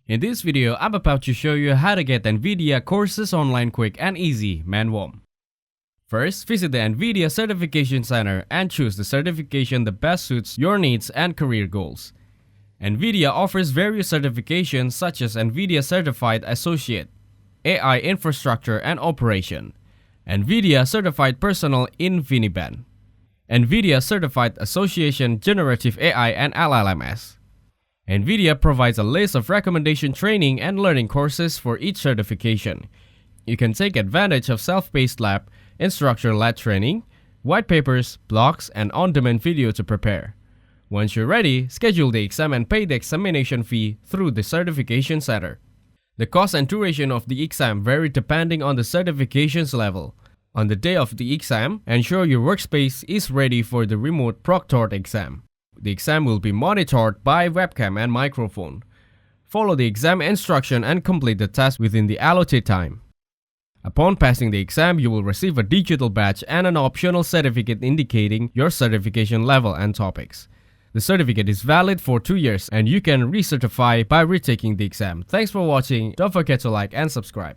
In this video, I'm about to show you how to get Nvidia courses online quick and easy, man-warm. First, visit the Nvidia Certification Center and choose the certification that best suits your needs and career goals. Nvidia offers various certifications such as Nvidia Certified Associate, AI Infrastructure and Operation, Nvidia Certified Personal InfiniBand, Nvidia Certified Association Generative AI and LLMS. Nvidia provides a list of recommendation training and learning courses for each certification. You can take advantage of self-paced lab, instructor-led training, white papers, blogs, and on-demand video to prepare. Once you're ready, schedule the exam and pay the examination fee through the certification center. The cost and duration of the exam vary depending on the certification's level. On the day of the exam, ensure your workspace is ready for the remote proctored exam. The exam will be monitored by webcam and microphone. Follow the exam instruction and complete the test within the allotted time. Upon passing the exam, you will receive a digital badge and an optional certificate indicating your certification level and topics. The certificate is valid for 2 years and you can recertify by retaking the exam. Thanks for watching. Don't forget to like and subscribe.